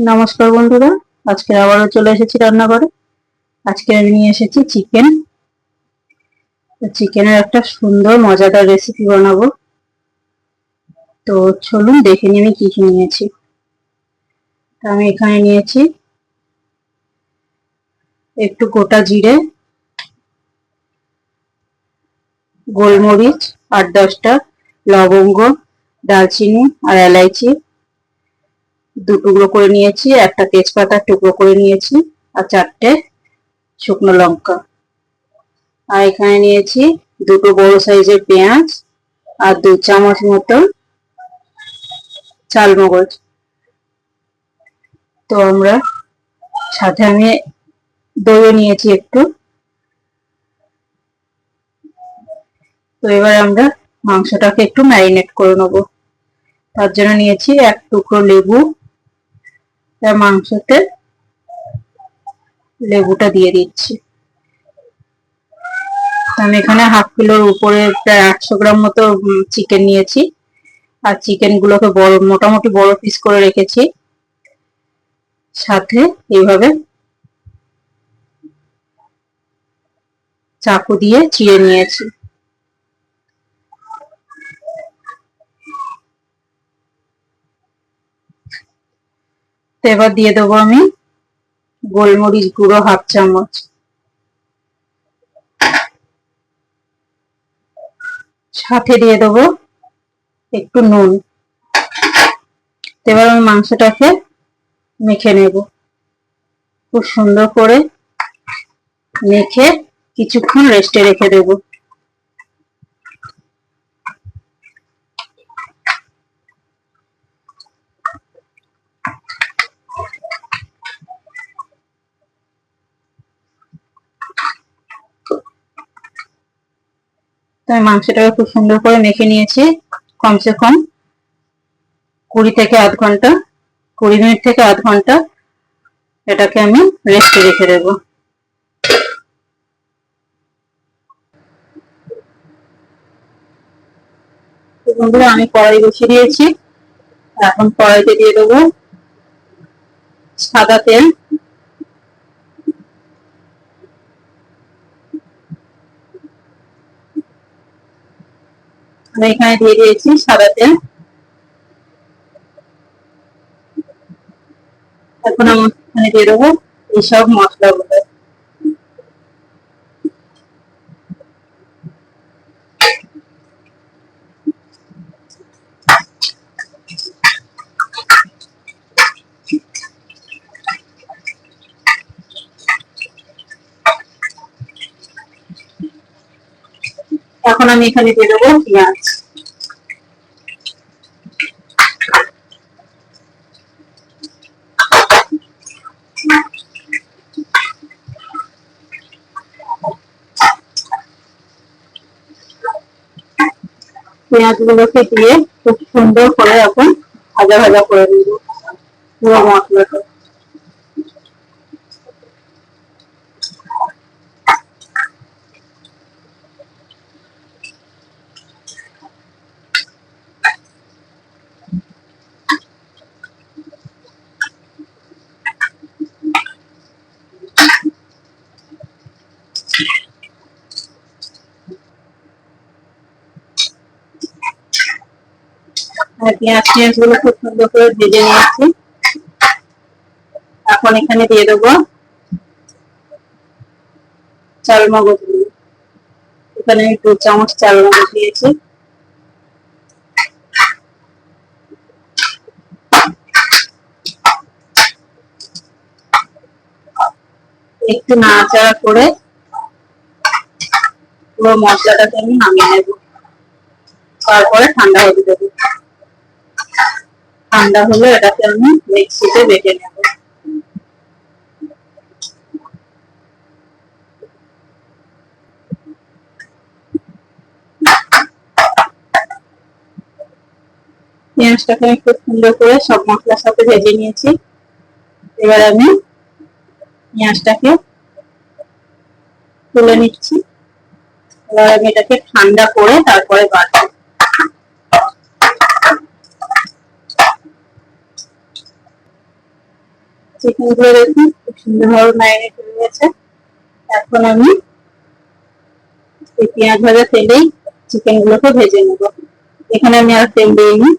নমস্কার বন্ধুরা, আজকে আবারও চলে এসেছি রান্নাঘরে। আজকে আমি নিয়ে এসেছি চিকেন। চিকেনের একটা সুন্দর মজাদার রেসিপি বানাবো। তো চলুন দেখে নিই আমি কি কি নিয়েছি। আমি এখানে নিয়েছি একটু গোটা জিরে, গোলমরিচ 8-10টা, লবঙ্গ, দারচিনি আর এলাইচি দু টুকরো করে নিয়েছি, একটা তেজপাতা টুকরো করে নিয়েছি আর 4টে শুকনো লঙ্কা। আর এখানে নিয়েছি দুটো বড় সাইজের পেঁয়াজ আর 2 চামচ মতো চালমগজ। তো আমরা সাথে আমি দইও নিয়েছি একটু। তো এবার আমরা মাংসটাকে একটু ম্যারিনেট করে নেব। তার জন্য নিয়েছি 1 টুকরো লেবু। তার মাংসতে লেবুটা দিয়ে দিচ্ছি। আমি এখানে হাফ কিলোর উপরে প্রায় 800 গ্রাম মতো চিকেন নিয়েছি। আর চিকেন গুলোকে মোটামুটি বড় পিস করে রেখেছি। সাথে এইভাবে চাকু দিয়ে চিড়ে নিয়েছি। তো এবার দিয়ে দেবো আমি গোলমরিচ গুঁড়ো হাফ চামচ, সাথে দিয়ে দেবো একটু নুন। এবার আমি মাংসটাকে মেখে নেব। খুব সুন্দর করে মেখে কিছুক্ষণ রেস্টে রেখে দেব। তো আমি মাংসটাকে খুব সুন্দর করে মেখে নিয়েছি। কমসে কম 20 মিনিট থেকে আধ ঘন্টা এটাকে আমি রেস্টে রেখে দেবো। বন্ধুরা, আমি কড়াই বসিয়ে দিয়েছি। এখন কড়াইতে দিয়ে দেবো সাদা তেল। আমি এখানে দিয়ে দিয়েছি সাদা তেল। এখন আমি এখানে দিয়ে দেবো এইসব মশলাগুলো। এখন আমি এখানে দিয়ে দেবো পেঁয়াজ। পেঁয়াজ গুলোকে দিয়ে খুব সুন্দর করে এখন ভাজা ভাজা করে দিব পুরো মশলাটা। পেঁয়াজ গুলো খুব সুন্দর করে ভেজে নিয়েছি। এখন এখানে দিয়ে দেবো চালমগজ গুলো। এখানে আমি 2 চামচ চালমগজ দিয়েছি। একটু নাড়াচাড়া করে পুরো মশলাটাকে আমি নামিয়ে নেব। তারপরে ঠান্ডা হতে দেবো। ঠান্ডা হলে এটাকে আমি মিক্সিতে বেটে নেব। পেঁয়াজটাকে আমি খুব সুন্দর করে সব মশলার সাথে ভেজে নিয়েছি। এবার আমি পেঁয়াজটাকে তুলে নিচ্ছি। এবার আমি এটাকে ঠান্ডা করে তারপরে বাটবো। চিকেন গুলো দেখুন খুব সুন্দরভাবে ম্যারিনেট হয়ে গেছে। এখন আমি এই পেঁয়াজ ভাজা তেলেই চিকেন গুলোকে ভেজে নেব। এখানে আমি আর তেল দিইনি।